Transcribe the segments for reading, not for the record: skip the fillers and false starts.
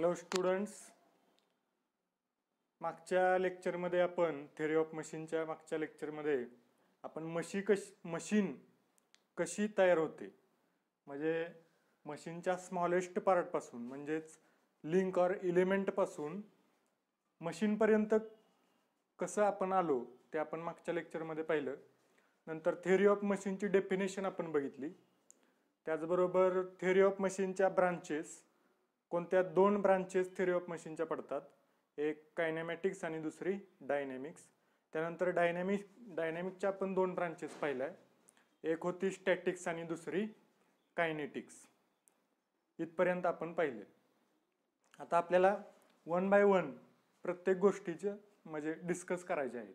Hello students, मागच्या लेक्चरमध्ये आपण थेअरी ऑफ मशीनच्या मागच्या लेक्चरमध्ये आपण मशीन कशी तयार होते म्हणजे मशीनच्या स्मॉलेस्ट पार्टपासून म्हणजेच लिंक ऑर इलेमेंटपासून मशीनपर्यंत कसं आपण आलो ते आपण मागच्या लेक्चरमध्ये पाहिलं. नंतर थेअरी ऑफ मशीनची डेफिनेशन आपण बघितली. त्याचबरोबर थेअरी ऑफ मशीनच्या ब्रांचेस, कोणत्या दोन ब्रांचेस थेअरी ऑफ मशीनच्या पडतात, एक कायनेमॅटिक्स आणि दुसरी डायनॅमिक्स. त्यानंतर डायनॅमिक्सच्या आपण दोन ब्रांचेस पाहिल्या, एक होती स्टॅटिक्स आणि दुसरी कायनेटिक्स. इथपर्यंत आपण पाहिले. आता आपल्याला वन बाय वन प्रत्येक गोष्टीचे म्हणजे डिस्कस करायचे आहे,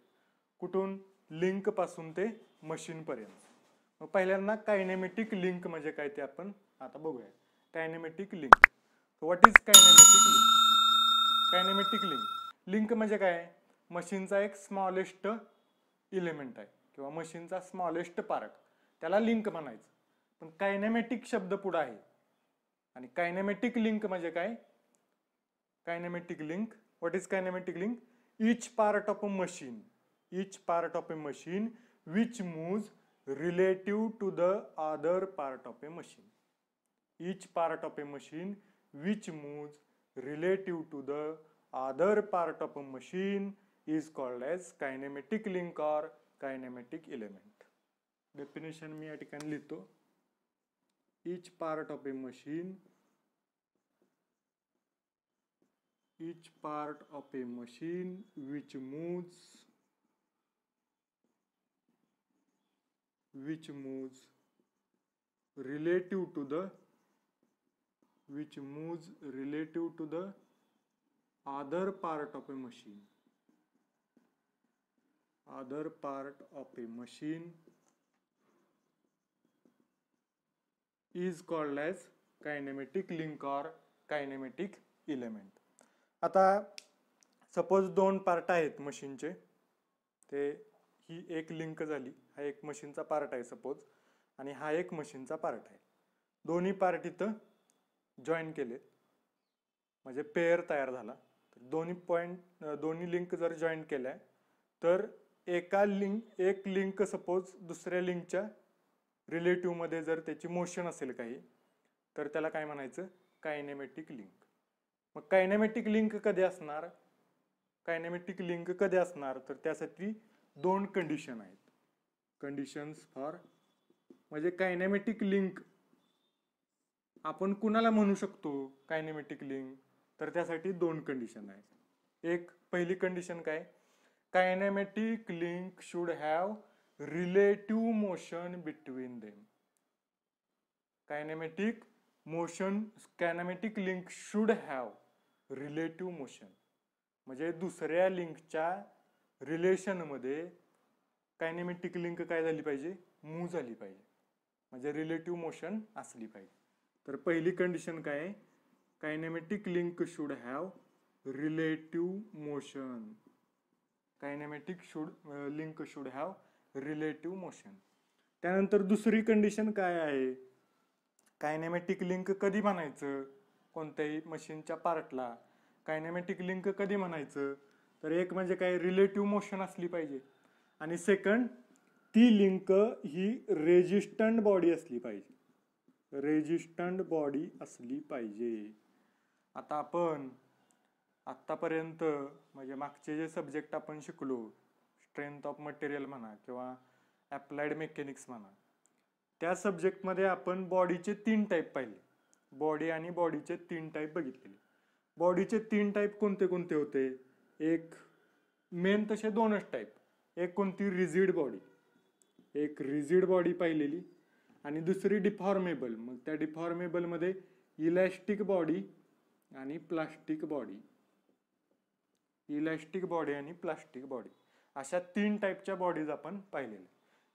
कुठून लिंक पासून ते मशीन पर्यंत. मग पहिल्यांदा कायनेमॅटिक लिंक म्हणजे काय ते आपण आता बघूया. Kinematic link, what is kinematic link? Kinematic link म्हणजे काय? मशीनचा एक स्मॉलेस्ट इलेमेंट आहे किंवा मशीनचा स्मॉलेस्ट पार्ट, त्याला लिंक म्हणायचं. पण कायनेमॅटिक शब्द पुढे आहे. आणि कायनेमॅटिक लिंक म्हणजे काय? Kinematic link, what is kinematic link? each part of a machine which moves relative to the other part of a machine. Each part of a machine which moves relative to the other part of a machine is called as kinematic link or kinematic element. Definition मी या ठिकाणी लिहितो. each part of a machine which moves relative to the other part of a machine is called as kinematic link or kinematic element. आता suppose दोन part आहेत मशीनचे, ते ही एक link झाली, हा एक मशीनचा पार्ट आहे सपोज, आणि हा एक मशीनचा पार्ट आहे. दोन्ही पार्ट इथं जॉईन केले म्हणजे पेअर तयार झाला. दोन्ही लिंक जर जॉईन केल्या तर एक लिंक सपोज दुसऱ्या लिंकच्या रिलेटिव्ह मध्ये जर त्याची मोशन असेल काही, तर त्याला काय म्हणायचं? Kinematic link. मग कायनेमॅटिक लिंक कधी असणार? तर त्यासाठी दोन कंडिशन आहेत. कंडिशन्स फॉर म्हणजे कायनेमॅटिक लिंक आपण कुणाला म्हणू शकतो कायनेमॅटिक लिंक? तर त्यासाठी दोन कंडिशन आहेत. एक पहिली कंडिशन काय? Kinematic link should have relative motion between them. Kinematic link should have relative motion म्हणजे दुसऱ्या लिंकच्या रिलेशन मध्ये कायनेमॅटिक लिंक काय झाली पाहिजे? मूव्ह झाली पाहिजे, म्हणजे रिलेटिव्ह मोशन असली पाहिजे. तर पहिली कंडिशन काय आहे? Kinematic link should have relative motion. Link should have relative motion. त्यानंतर दुसरी कंडिशन काय आहे? कायनेमॅटिक लिंक कधी म्हणायचं? कोणत्याही मशीनच्या पार्टला कायनेमॅटिक लिंक कधी म्हणायचं? तर एक म्हणजे काय? रिलेटिव्ह मोशन असली पाहिजे, आणि सेकंड ती लिंक ही रेजिस्टंट बॉडी असली पाहिजे. आता आपण आतापर्यंत म्हणजे मागचे जे सब्जेक्ट आपण शिकलो, स्ट्रेंथ ऑफ मटेरियल म्हणा किंवा अप्लाइड मेकॅनिक्स म्हणा, त्या सब्जेक्टमध्ये आपण बॉडीचे 3 टाईप पाहिले. बॉडी आणि बॉडीचे 3 टाईप बघितलेले. बॉडीचे 3 टाईप कोणते कोणते होते? एक मेन तसे 2च टाईप. एक कोणती? रिजिड बॉडी पाहिलेली, आणि दुसरी डिफॉर्मेबल. मग त्या डिफॉर्मेबल मध्ये इलॅस्टिक बॉडी आणि प्लास्टिक बॉडी, अशा 3 टाईपच्या बॉडीज आपण पाहिलेल्या.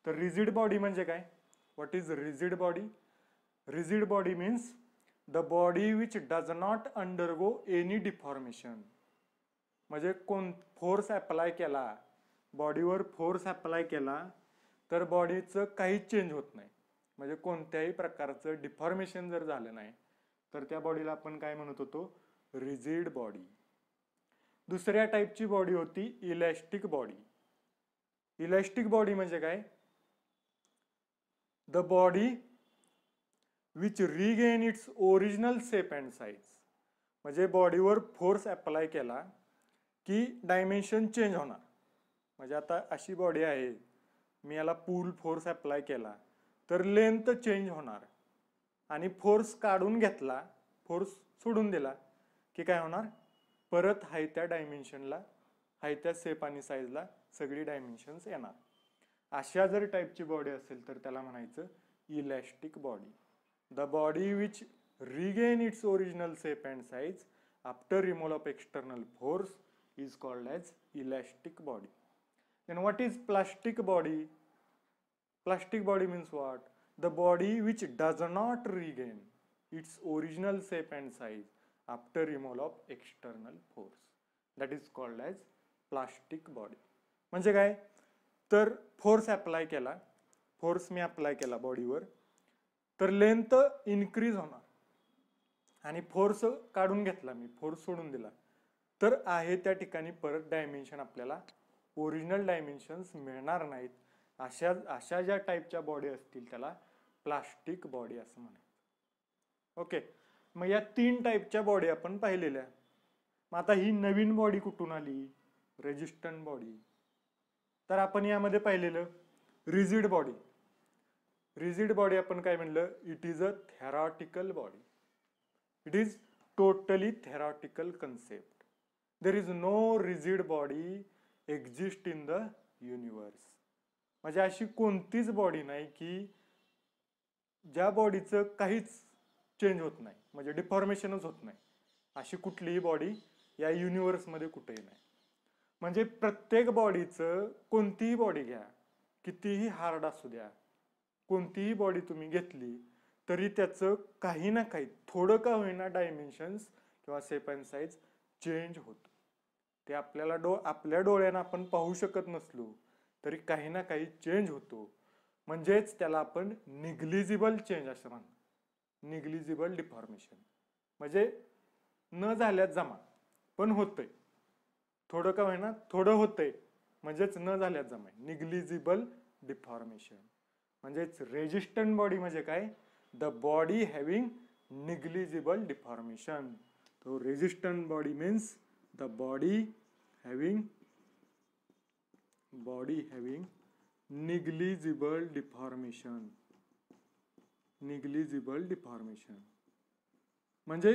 तर रिजिड बॉडी म्हणजे काय? What is rigid body? Rigid body means the body which does not undergo any deformation. म्हणजे फोर्स अप्लाय केला, बॉडीवर फोर्स अप्लाय केला तर बॉडीचं काहीच चेंज होत नाही, म्हणजे कोणत्याही प्रकारचं डिफॉर्मेशन जर झालं नाही तर त्या बॉडीला आपण काय म्हणत होतो? Rigid body. दुसऱ्या टाईपची बॉडी होती इलॅस्टिक बॉडी. इलॅस्टिक बॉडी म्हणजे काय? The body which regain its original shape and size. म्हणजे बॉडीवर फोर्स अप्लाय केला की डायमेन्शन चेंज होणार. म्हणजे आता अशी बॉडी आहे, मी याला पुल फोर्स अप्लाय केला तर लेंथ चेंज होणार, आणि फोर्स काढून घेतला, फोर्स सोडून दिला की काय होणार, परत हाय त्या डायमेन्शनला, हाय त्या शेप आणि साईजला सगळी डायमेन्शन्स येणार. अशा जर टाईपची बॉडी असेल तर त्याला म्हणायचं elastic body. The body which regain its original shape and size after removal of external force is called as elastic body. Then what is plastic body? Plastic body means what? The body which does not regain its original shape and size after removal of external force. That is called as plastic body. म्हणजे काय? तर force apply केला, force me apply केला बॉडीवर, तर length increase होणार, आणि force काढून घेतला मी, फोर्स सोडून दिला, तर आहे त्या ठिकाणी परत डायमेन्शन आपल्याला ओरिजिनल डायमेन्शन्स मिळणार नाहीत. अशा ज्या टाईपच्या बॉडी असतील त्याला प्लास्टिक बॉडी असं म्हणायचं. ओके, मग या 3 टाईपच्या बॉडी आपण पाहिलेल्या. मग आता ही नवीन बॉडी कुठून आली? Resistant body. तर आपण यामध्ये पाहिलेलं रिजिड बॉडी. रिजिड बॉडी आपण काय म्हणलं? It is a theoretical body. It is totally theoretical concept. There is no rigid body exist in the universe. म्हणजे अशी कोणतीच बॉडी नाही की ज्या बॉडीचं काहीच चेंज होत नाही, म्हणजे डिफॉर्मेशनच होत नाही. अशी कुठलीही बॉडी या युनिवर्समध्ये कुठेही नाही. म्हणजे प्रत्येक बॉडीचं, कोणतीही बॉडी घ्या, कितीही हार्ड असू द्या, कोणतीही बॉडी तुम्ही घेतली तरी त्याचं काही ना काही थोडं का होईना डायमेन्शन्स किंवा शेप अँड साईज चेंज होतं. ते आपल्याला आपल्या डोळ्यानं आपण पाहू शकत नसलो तरी काही ना काही चेंज होतो. म्हणजेच त्याला आपण निग्लिजिबल चेंज असं म्हणतो. निग्लिजिबल डिफॉर्मेशन म्हणजे न झाल्यात जमा, पण होतंय, थोडं का होईना थोडं होतंय, म्हणजेच न झाल्यात जमा. निग्लिजिबल डिफॉर्मेशन म्हणजेच रेजिस्टंट बॉडी म्हणजे काय? The body having negligible deformation. तो resistant body means the body having negligible deformation. Negligible deformation म्हणजे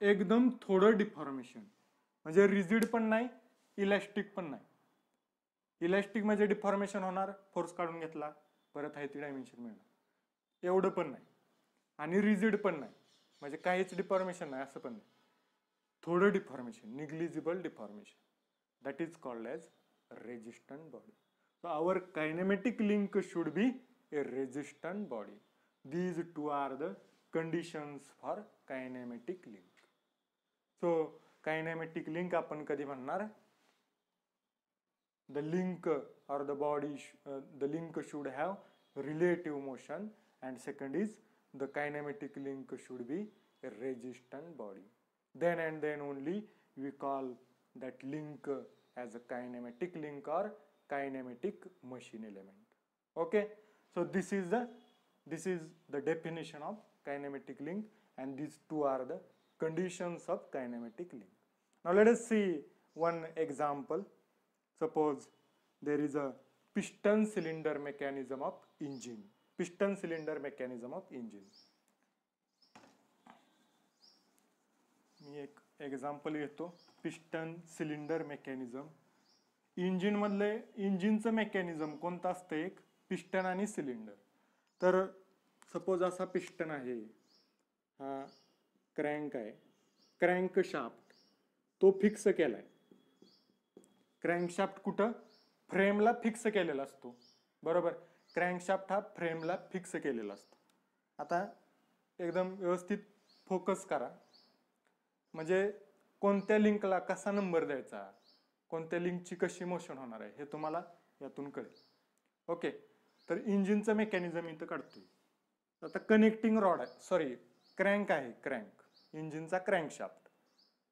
एकदम थोडं डिफॉर्मेशन. म्हणजे रिजिड पण नाही, इलॅस्टिक पण नाही. इलॅस्टिक म्हणजे डिफॉर्मेशन होणार, फोर्स काढून घेतला, परत आहे ती डायमेन्शन मिळणार, एवढं पण नाही. आणि रिजिड पण नाही, म्हणजे काहीच डिफॉर्मेशन नाही असं पण नाही, थोडं deformation, negligible deformation. That is called as resistant body. So our kinematic link should be a resistant body. These two are the conditions for kinematic link. So kinematic link आपण कधी म्हणणार? The link or the body, the link should have relative motion, and second is the kinematic link should be a resistant body. Then and then only we call that link as a kinematic link or kinematic machine element. Okay, so this is the definition of kinematic link, and these two are the conditions of kinematic link. Now let us see one example. Suppose there is a piston cylinder mechanism of engine. Piston cylinder mechanism of engine. मी एक example घेतो. Piston cylinder mechanism. Engine मधले इंजिनचं mechanism कोणतं असतं? एक piston आणि cylinder. तर suppose असा piston आहे, हा क्रँक आहे, क्रँक शाफ्ट तो फिक्स केलाय. क्रँक शाफ्ट कुठं? फ्रेमला फिक्स केलेला असतो, बरोबर. क्रँक शाफ्ट हा फ्रेमला फिक्स केलेला असतो. आता एकदम व्यवस्थित फोकस करा, म्हणजे कोणत्या लिंकला कसा नंबर द्यायचा, कोणत्या लिंकची कशी मोशन होणार आहे हे तुम्हाला यातून कळेल. ओके, तर इंजिनचं मेकॅनिझम इथं काढतोय. आता कनेक्टिंग रॉड आहे, सॉरी क्रँक आहे, क्रँक इंजिनचा क्रँक शाफ्ट.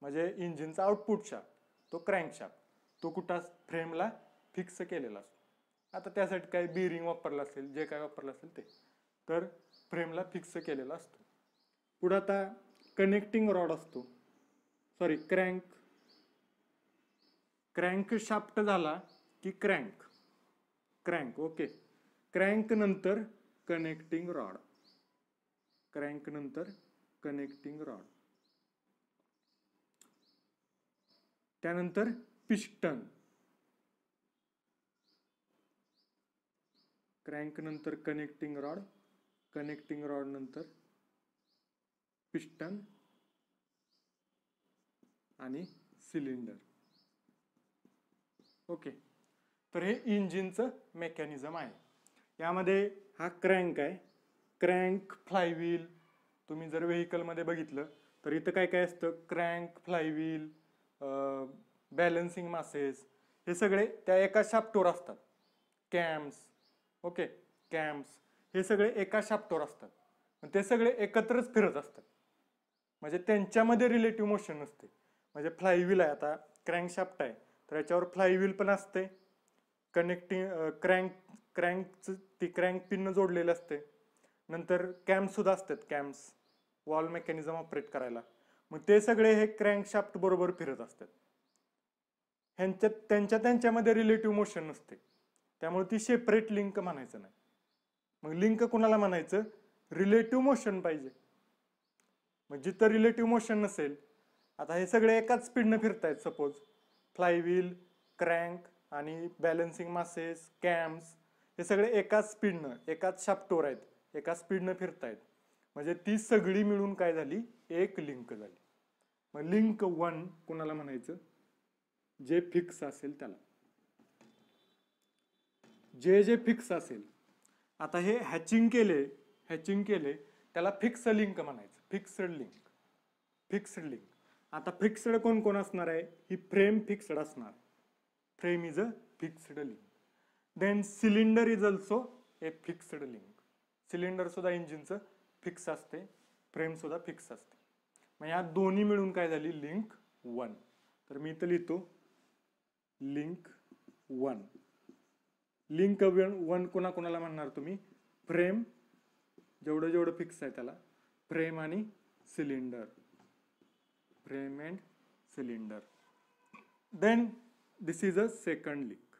म्हणजे इंजिनचा आउटपुट शाफ्ट तो क्रँकशाफ्ट तो कुठं फ्रेमला फिक्स केलेला असतो. आता त्यासाठी काय बिरिंग वापरलं असेल जे काय वापरलं असेल ते तर फ्रेमला फिक्स केलेला असतो. पुढे आता कनेक्टिंग रॉड असतो, सॉरी क्रँक शाफ्ट झाला की क्रँक ओके. क्रँक नंतर कनेक्टिंग रॉड, क्रँक नंतर कनेक्टिंग रॉड, त्यानंतर पिस्टन, क्रँक नंतर कनेक्टिंग रॉड नंतर पिस्टन आणि सिलेंडर. ओके, तर हे इंजिनचं मेकॅनिझम आहे. यामध्ये हा क्रँक आहे, क्रँक, फ्लायव्हील. तुम्ही जर व्हेकलमध्ये बघितलं तर इथं काय काय असतं, क्रँक, फ्लायव्हील, बॅलन्सिंग मासेस, हे सगळे त्या एका शाफ्टवर असतात. कॅम्स, ओके, कॅम्स हे सगळे एका शाफ्टवर असतात. ते सगळे एकत्रच फिरत असतात, म्हणजे त्यांच्यामध्ये रिलेटिव्ह मोशन नसते. म्हणजे फ्लायव्हील आहे, आता क्रँकशाफ्ट आहे तर याच्यावर फ्लायव्हील पण असते, कनेक्टिंग क्रँकचं ती क्रँक पिननं जोडलेलं असते. नंतर कॅम्स सुद्धा असतात, कॅम्स वॉल मेकॅनिझम ऑपरेट करायला. मग ते सगळे हे क्रँकशाफ्ट बरोबर फिरत असतात. त्यांच्यामध्ये रिलेटिव्ह मोशन नसते, त्यामुळे ती सेपरेट लिंक म्हणायचं नाही. मग लिंक कुणाला म्हणायचं, रिलेटिव्ह मोशन पाहिजे. मग जिथं रिलेटिव्ह मोशन नसेल, आता हे सगळे एकाच स्पीडनं फिरतायत, सपोज फ्लायव्हील, क्रँक आणि बॅलन्सिंग मासेस, कॅम्स हे सगळे एकाच स्पीडनं एकाच शाफ्टवर आहेत, एका स्पीडनं फिरतायत. म्हणजे ती सगळी मिळून काय झाली, एक लिंक झाली. मग लिंक 1 कुणाला म्हणायचं, जे फिक्स असेल त्याला, जे फिक्स असेल. आता हे हॅचिंग केले त्याला फिक्स लिंक म्हणायचं, फिक्स्ड लिंक. आता फिक्स्ड कोण कोण असणार आहे, ही फ्रेम फिक्स्ड असणार, frame is a fixed link. Then cylinder is also a fixed link. Cylinder सुद्धा इंजिनचं फिक्स असते, फ्रेम सुद्धा फिक्स असते. मग या दोन्ही मिळून काय झाली, लिंक 1. तर मी इथं लिहितो लिंक 1. लिंक 1 कोणाला म्हणणार तुम्ही, फ्रेम जेवढं फिक्स आहे त्याला, फ्रेम आणि cylinder, frame and cylinder. Then this is a second link.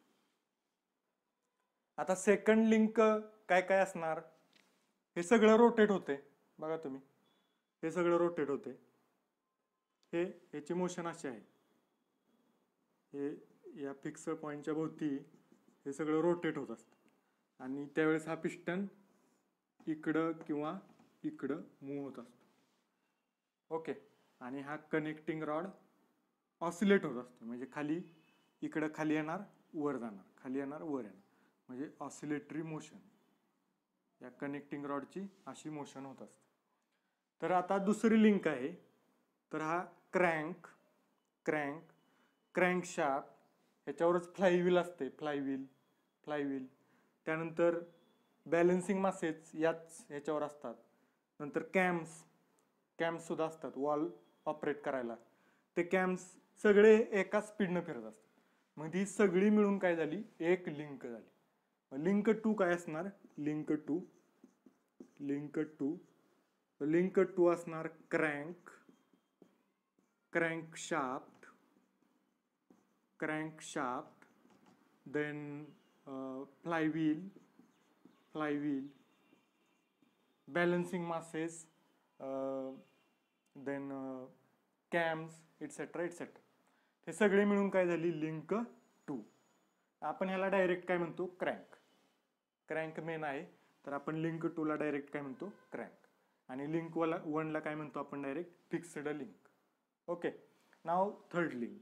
आता सेकंड लिंक काय काय असणार, हे सगळं रोटेट होते, बघा तुम्ही हे सगळं रोटेट होते. याची मोशन अशी आहे, हे या फिक्स पॉइंटच्या भोवती हे सगळं रोटेट होत असतं आणि त्यावेळेस हा पिस्टन इकडं किंवा इकडं मूव्ह होत असतो. ओके, आणि हा कनेक्टिंग रॉड ऑसिलेट होत असतो, म्हणजे इकडं खाली येणार, वर जाणार, खाली येणार, वर येणार, म्हणजे ऑसिलेटरी मोशन. या कनेक्टिंग रॉडची अशी मोशन होत असते. तर आता दुसरी लिंक आहे, तर हा क्रँकशाफ्ट, ह्याच्यावरच फ्लायव्हील असते, फ्लायव्हील. त्यानंतर बॅलन्सिंग मासेस ह्याच्यावर असतात. नंतर कॅम्स सुद्धा असतात वॉल ऑपरेट करायला. ते कॅम्स सगळे एका स्पीडनं फिरत असतात. मग ही सगळी मिळून काय झाली, एक लिंक झाली. लिंक 2 काय असणार, लिंक टू असणार crankshaft, then flywheel, balancing masses, then cams, etcetera. हे सगळे मिळून काय झाली, लिंक 2. आपण ह्याला डायरेक्ट काय म्हणतो, क्रँक मेन आहे, तर आपण लिंक 2 ला डायरेक्ट काय म्हणतो, क्रँक. आणि लिंक 1 ला काय म्हणतो आपण direct, fixed link. Okay, now third link,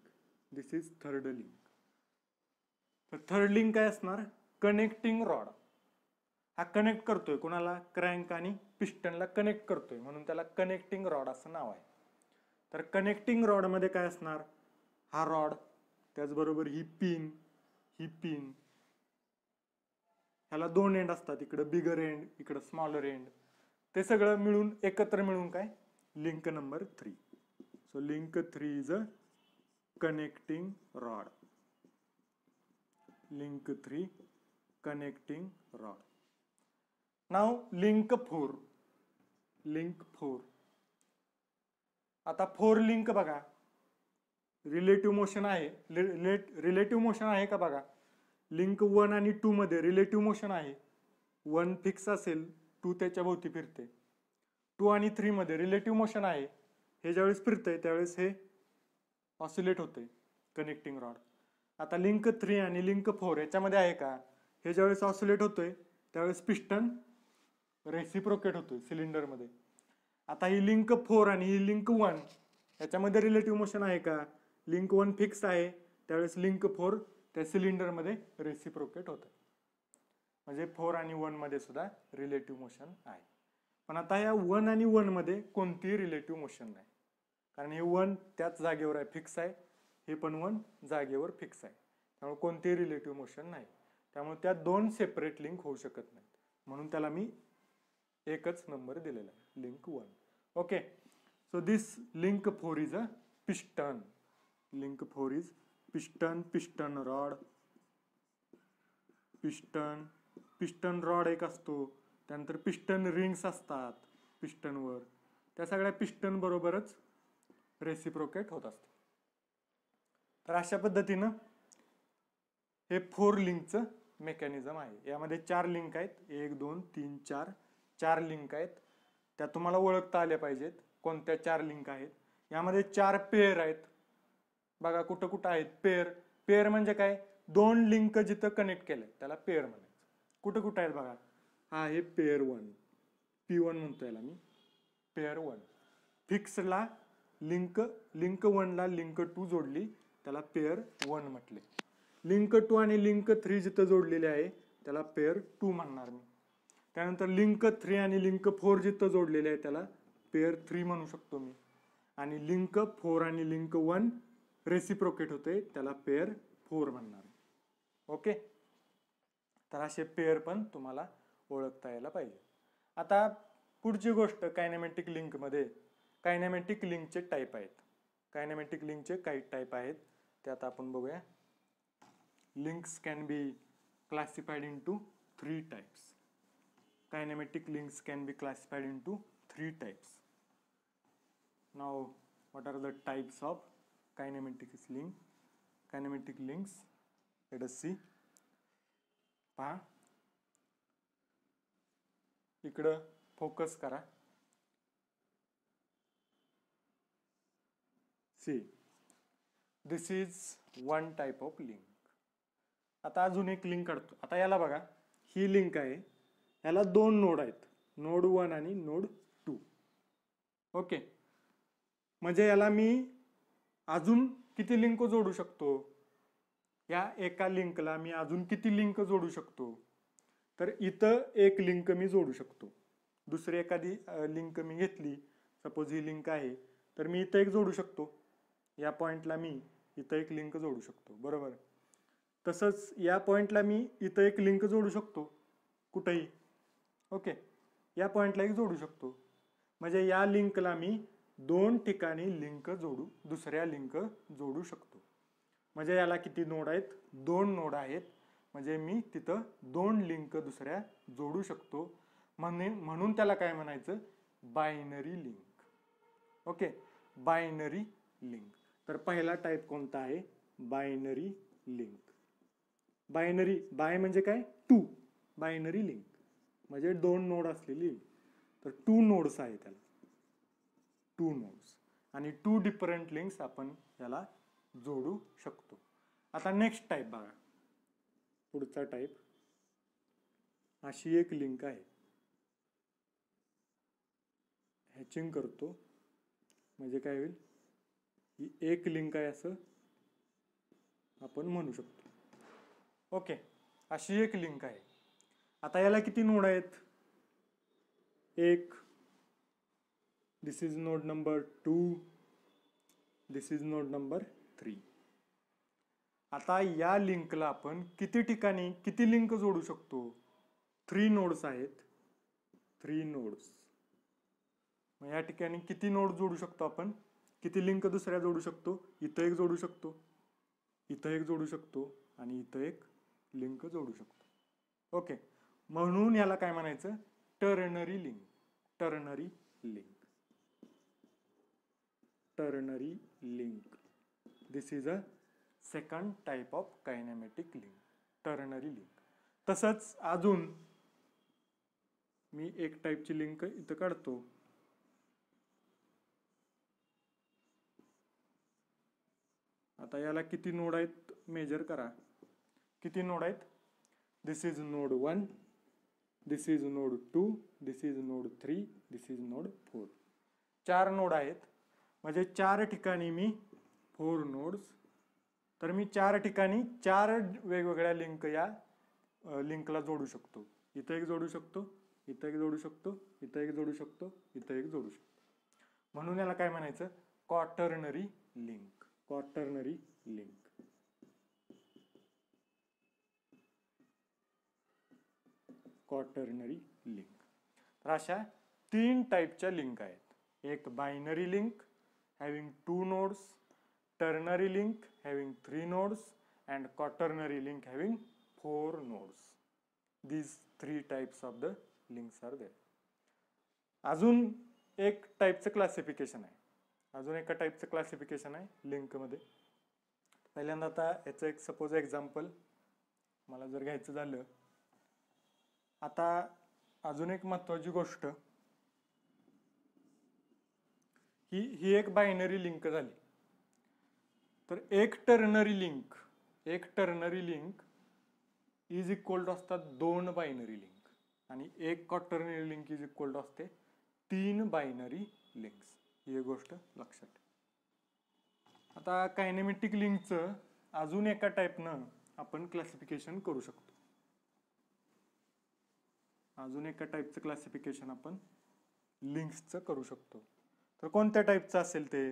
this is third link. तर थर्ड लिंक काय असणार, कनेक्टिंग रॉड. हा कनेक्ट करतोय कोणाला, क्रँक आणि पिस्टनला कनेक्ट करतोय, म्हणून त्याला कनेक्टिंग रॉड असं नाव आहे. तर कनेक्टिंग रॉड मध्ये काय असणार, हा रॉड, त्याचबरोबर ही पिन, ह्याला 2 एंड असतात, इकडं बिगर एंड, इकडं स्मॉलर एंड. ते सगळं मिळून एकत्र मिळून काय, link number 3. So link 3 is a connecting rod. Link 3 connecting rod. Now link 4. Link 4. आता 4 लिंक बघा, रिलेटिव्ह मोशन आहे. रिलेटिव्ह मोशन आहे का बघा. लिंक 1 आणि 2 मध्ये रिलेटिव्ह मोशन आहे. 1 फिक्स असेल, 2 त्याच्या भोवती फिरते. 2 आणि 3 मध्ये रिलेटिव्ह मोशन आहे. हे ज्यावेळेस फिरतंय त्यावेळेस हे ऑसिलेट होते कनेक्टिंग रॉड. आता लिंक 3 आणि लिंक 4 याच्यामध्ये आहे का, हे ज्यावेळेस ऑसिलेट होतोय त्यावेळेस पिस्टन रेसिप्रोकेट होतोय सिलेंडरमध्ये. आता ही लिंक 4 आणि ही लिंक 1 याच्यामध्ये रिलेटिव्ह मोशन आहे का, लिंक 1 फिक्स आहे त्यावेळेस लिंक 4 त्या सिलेंडरमध्ये रेसिप्रोकेट होतं. म्हणजे 4 आणि 1 मध्ये सुद्धा रिलेटिव्ह मोशन आहे. पण आता या 1 आणि 1 मध्ये कोणतीही रिलेटिव्ह मोशन नाही, कारण हे 1 त्याच जागेवर आहे, फिक्स आहे. हे पण 1 जागेवर फिक्स आहे, त्यामुळे कोणतेही रिलेटिव्ह मोशन नाही. त्यामुळे त्या 2 सेपरेट लिंक होऊ शकत नाहीत, म्हणून त्याला मी एकच नंबर दिलेला आहे, link 1. Okay, so this link 4 is a piston. Link 4 is piston, piston rod. Piston, piston rod एक असतो. त्यानंतर पिस्टन रिंग्स असतात पिस्टनवर, त्या सगळ्या पिस्टन बरोबरच रेसिप्रोकेट होत असतात. तर अशा पद्धतीनं हे 4 लिंकचं मेकॅनिझम आहे. यामध्ये 4 लिंक आहेत, 1 2 3 4 लिंक आहेत. त्या तुम्हाला ओळखता आल्या पाहिजेत कोणत्या 4 लिंक आहेत. यामध्ये 4 पेअर आहेत बघा. कुठं कुठं आहेत पेअर. पेअर म्हणजे काय, 2 लिंक जिथं कनेक्ट केले त्याला पेअर म्हणायचं. कुठं कुठं आहेत बघा. हा हे पेअर 1, P1 म्हणतो याला मी, पेअर 1. फिक्सला लिंक 1 ला लिंक 2 जोडली त्याला पेअर 1 म्हटले. लिंक 2 आणि लिंक 3 जिथं जोडलेले आहे त्याला पेअर 2 म्हणणार मी. त्यानंतर लिंक 3 आणि लिंक 4 जिथं जोडलेले आहे त्याला पेअर 3 म्हणू शकतो मी. आणि लिंक 4 आणि लिंक 1 रेसिप्रोकेट होते त्याला पेअर 4 म्हणणार. ओके, तर असे पेअर पण तुम्हाला ओळखता यायला पाहिजे. आता पुढची गोष्ट, कायनेमॅटिक लिंक मध्ये कायनेमॅटिक लिंकचे टाईप आहेत. कायनेमॅटिक लिंकचे काही टाईप आहेत ते आता आपण बघूया. Links can be classified into 3 types. Kinematic links can be classified into 3 types. Now, what are the types of kinematic link? Kinematic links. Let us see. पहा, इकडं फोकस करा. See, this is one type of link. आता अजून एक link काढतो. आता याला बघा, ही लिंक आहे, याला 2 नोड आहेत, नोड 1 आणि नोड 2. ओके, म्हणजे याला मी अजून किती लिंक जोडू शकतो, या एका लिंकला मी अजून किती लिंक जोडू शकतो. तर इथं एक लिंक मी जोडू शकतो. दुसरी एखादी लिंक मी घेतली, सपोज ही लिंक आहे, तर मी इथं एक जोडू शकतो. या पॉइंटला मी इथं एक लिंक जोडू शकतो, बरोबर. तसंच या पॉइंटला मी इथं एक लिंक जोडू शकतो, कुठेही. ओके, या पॉइंटला एक जोडू शकतो. म्हणजे या लिंकला मी 2 ठिकाणी लिंक जोडू, दुसऱ्या लिंक जोडू शकतो. म्हणजे याला किती नोड आहेत, 2 नोड आहेत. म्हणजे मी तिथं 2 लिंक दुसऱ्या जोडू शकतो. म्हणून त्याला काय म्हणायचं, binary link. Okay, binary link. तर पहिला टाईप कोणता आहे, बायनरी लिंक. बायनरी, बाय म्हणजे काय, 2. बायनरी लिंक म्हणजे 2 नोड असलेली. तर 2 नोड्स आहे त्याला, 2 नोड्स आणि 2 डिफरंट लिंक्स आपण याला जोडू शकतो. आता नेक्स्ट टाईप बघा, पुढचा टाईप. अशी एक लिंक आहे, हॅचिंग करतो म्हणजे काय होईल, ही एक लिंक आहे असं आपण म्हणू शकतो. ओके, अशी एक लिंक आहे. आता याला किती नोड आहेत, 1. This is node number 2. This is node number 3. आता या लिंकला आपण किती ठिकाणी किती लिंक जोडू शकतो, 3 नोड्स आहेत, 3 नोड्स. मग या ठिकाणी किती नोड जोडू शकतो आपण, किती लिंक दुसऱ्या जोडू शकतो? इथं एक जोडू शकतो, इथं एक जोडू शकतो आणि इथं एक लिंक जोडू शकतो. ओके, म्हणून याला काय म्हणायचं? Ternary link. Ternary link. Ternary link. This is a second type of kinematic link. Ternary link. तसंच अजून मी एक टाईपची लिंक इथं काढतो. आता याला किती नोड आहेत मेजर करा. किती नोड आहेत? This is node 1, this is node 2, this is node 3, this is node 4. 4 node आहेत. म्हणजे 4 ठिकाणी मी 4 नोड्स. तर मी 4 ठिकाणी 4 वेगवेगळ्या लिंक या लिंकला जोडू शकतो. इथं एक जोडू शकतो, इथं एक जोडू शकतो, इथं एक जोडू शकतो, इथं एक जोडू शकतो. म्हणून याला काय म्हणायचं? Quaternary link. Quaternary link. Quaternary link. तर अशा 3 टाईपच्या लिंक आहेत. एक binary link having 2 nodes, ternary link having 3 nodes and quaternary link having 4 nodes. These 3 types of the links are there. अजून एक टाईपचं क्लासिफिकेशन आहे. अजून एका टाईपचं क्लासिफिकेशन आहे लिंकमध्ये. पहिल्यांदा आता याचं एक सपोज एक्झाम्पल मला जर घ्यायचं झालं. आता अजून एक महत्वाची गोष्ट, ही एक बायनरी लिंक झाली. तर एक ternary link is equal to असतात 2 बायनरी लिंक आणि एक quaternary link is equal to असते 3 बायनरी लिंक्स. ही गोष्ट लक्षात ठेवा. आता कायनेमॅटिक लिंकचं अजून एका टाईपनं आपण क्लासिफिकेशन करू शकतो. अजून एका टाईपचं क्लासिफिकेशन आपण लिंक्सचं करू शकतो. तर कोणत्या टाईपचं असेल ते?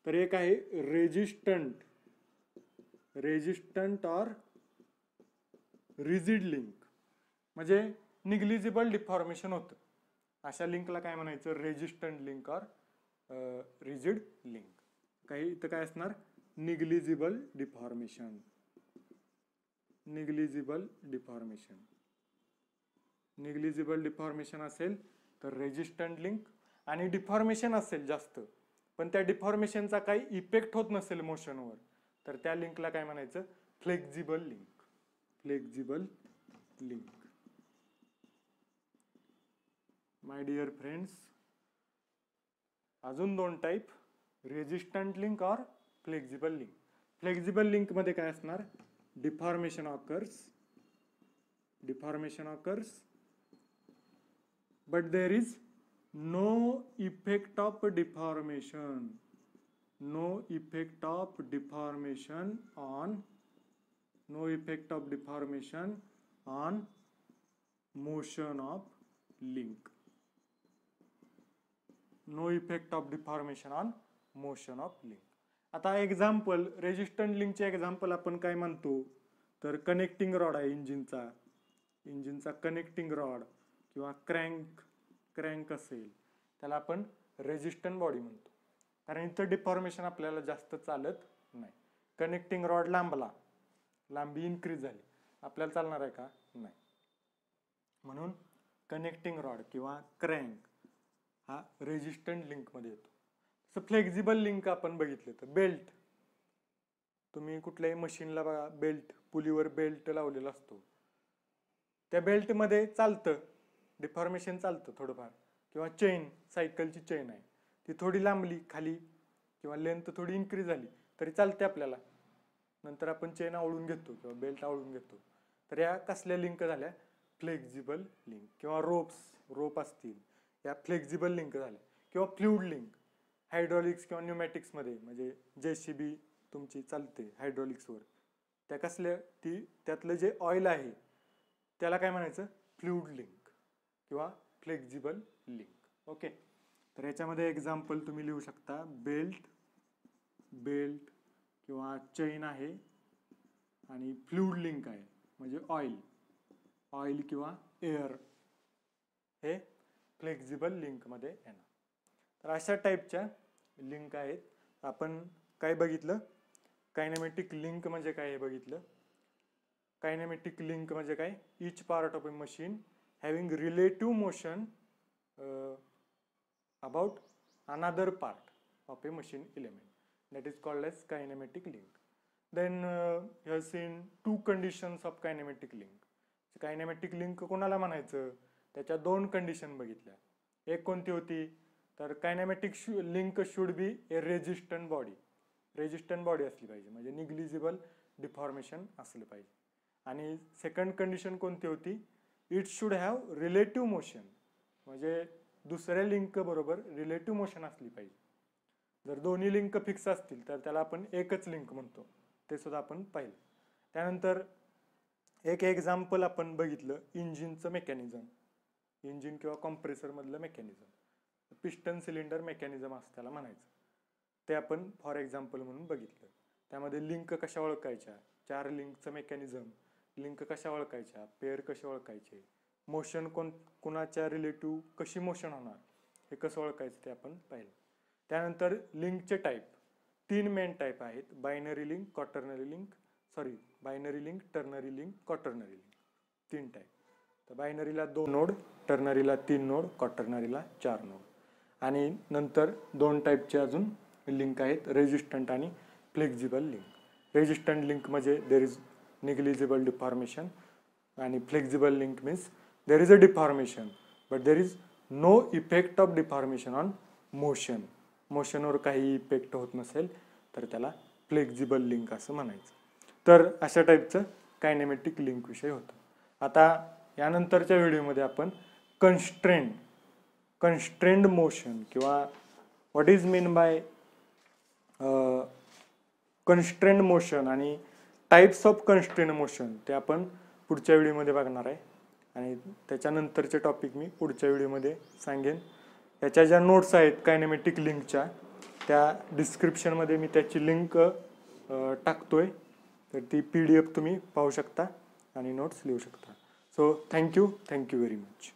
तर एक आहे रेजिस्टंट ऑर रिजिड लिंक. म्हणजे निग्लिजिबल डिफॉर्मेशन होतं. अशा लिंकला काय म्हणायचं? Resistant link or rigid link. काही इथं काय असणार? Negligible deformation. Negligible deformation. Negligible deformation असेल तर रेजिस्टंट लिंक, आणि डिफॉर्मेशन असेल जास्त पण त्या डिफॉर्मेशनचा काही इफेक्ट होत नसेल मोशनवर, तर त्या लिंकला काय म्हणायचं? Flexible link. Flexible link. My dear friends, अजून 2 टाईप, रेजिस्टंट लिंक और फ्लेक्झिबल लिंक. फ्लेक्झिबल लिंक मध्ये काय असणार? Deformation occurs but there is no effect of deformation. No effect of deformation on motion of link. No effect of deformation on motion of link. आता example, resistant लिंकचे example आपण काय म्हणतो? तर connecting rod आहे इंजिनचा connecting rod किंवा crank असेल त्याला आपण रेजिस्टंट बॉडी म्हणतो. कारण इथं डिफॉर्मेशन आपल्याला जास्त चालत नाही. कनेक्टिंग रॉड लांबी इन्क्रीज झाली, आपल्याला चालणार आहे का? नाही. म्हणून कनेक्टिंग रॉड किंवा क्रँक हा रेजिस्टंट लिंक मध्ये येतो. तसं फ्लेक्झिबल लिंक आपण बघितलं तर बेल्ट. तुम्ही कुठल्याही मशीनला बघा, बेल्ट, पुलीवर बेल्ट लावलेला असतो. त्या बेल्टमध्ये चालतं, डिफॉर्मेशन चालतं थोडंफार. किंवा चेन, सायकलची चेन आहे, ती थोडी लांबली खाली किंवा लेंथ थोडी इन्क्रीज झाली तरी चालते आपल्याला. नंतर आपण चेन आवळून घेतो किंवा बेल्ट आवळून घेतो. तर या कसल्या लिंक झाल्या? Flexible link. किंवा रोप असतील, या फ्लेक्झिबल लिंक झाल्या. किंवा फ्लुइड लिंक, हायड्रॉलिक्स किंवा न्यूमॅटिक्समध्ये, म्हणजे JCB तुमची चालते हायड्रॉलिक्सवर, त्या कसल्या? त्यातलं जे ऑइल आहे त्याला काय म्हणायचं? फ्लुइड लिंक किंवा फ्लेक्झिबल लिंक. ओके, तर याच्यामध्ये एक्झाम्पल तुम्ही लिहू शकता. बेल्ट किंवा चेन आहे आणि फ्लुइड लिंक आहे म्हणजे ऑइल किंवा एअर, हे फ्लेक्झिबल लिंक मध्ये येणार. तर अशा टाईपच्या लिंक आहेत. आपण काय बघितलं, कायनेमॅटिक लिंक म्हणजे काय हे बघितलं. कायनेमॅटिक लिंक म्हणजे काय, each part of a machine having relative motion about another part of a machine element, that is called as kinematic link. Then you have seen two conditions of kinematic link. Kinematic link कोणाला म्हणायचं, त्याच्या दोन condition बघितल्या. एक कोणती होती, तर kinematic link should be a resistant body. Resistant body असली पाहिजे, म्हणजे निग्लिजिबल डिफॉर्मेशन असलं पाहिजे. आणि सेकंड कंडिशन कोणती होती, it should have relative motion, म्हणजे दुसऱ्या लिंक बरोबर रिलेटिव्ह मोशन असली पाहिजे. जर दोन्ही लिंक फिक्स असतील तर त्याला आपण एकच लिंक म्हणतो, ते सुद्धा आपण पाहिलं. त्यानंतर एक एक्झाम्पल आपण बघितलं, इंजिनचं मेकॅनिझम. इंजिन किंवा कॉम्प्रेसर मधलं मेकॅनिझम, पिस्टन सिलेंडर मेकॅनिझम असं त्याला म्हणायचं. ते आपण फॉर एक्झाम्पल म्हणून बघितलं. त्यामध्ये लिंक कशा ओळखायच्या, 4 लिंकचं मेकॅनिझम, लिंक कशा ओळखायच्या, पेअर कसे ओळखायचे, मोशन कोणाच्या रिलेटिव्ह कशी मोशन होणार हे कसं ओळखायचं ते आपण पाहिलं. त्यानंतर लिंकचे टाईप 3 मेन टाईप आहेत, binary link, quaternary link, binary link, ternary link, quaternary link, 3 type. तर बायनरीला 2 नोड, टर्नरीला 3 नोड, क्वाटर्नरीला 4 नोड. आणि नंतर 2 टाईपचे अजून लिंक आहेत, रेजिस्टंट आणि फ्लेक्झिबल लिंक. रेजिस्टंट लिंक म्हणजे देर इज निग्लिजिबल डिफॉर्मेशन, आणि flexible link means there is a deformation but there is no effect of deformation on motion. मोशनवर काही इफेक्ट होत नसेल तर त्याला फ्लेक्झिबल लिंक असं म्हणायचं. तर अशा टाईपचं कायनेमॅटिक लिंक विषय होतं. आता यानंतरच्या व्हिडिओमध्ये आपण कन्स्ट्रेंड मोशन किंवा what is mean by constrained motion आणि टाईप्स ऑफ कन्स्ट्रेंड मोशन ते आपण पुढच्या व्हिडिओमध्ये बघणार आहे. आणि त्याच्यानंतरचे टॉपिक मी पुढच्या व्हिडिओमध्ये सांगेन. त्याच्या ज्या नोट्स आहेत कायनेमॅटिक लिंकच्या, त्या डिस्क्रिप्शनमध्ये मी त्याची लिंक टाकतोय, तर ती PDF तुम्ही पाहू शकता आणि नोट्स लिहू शकता. So thank you very much.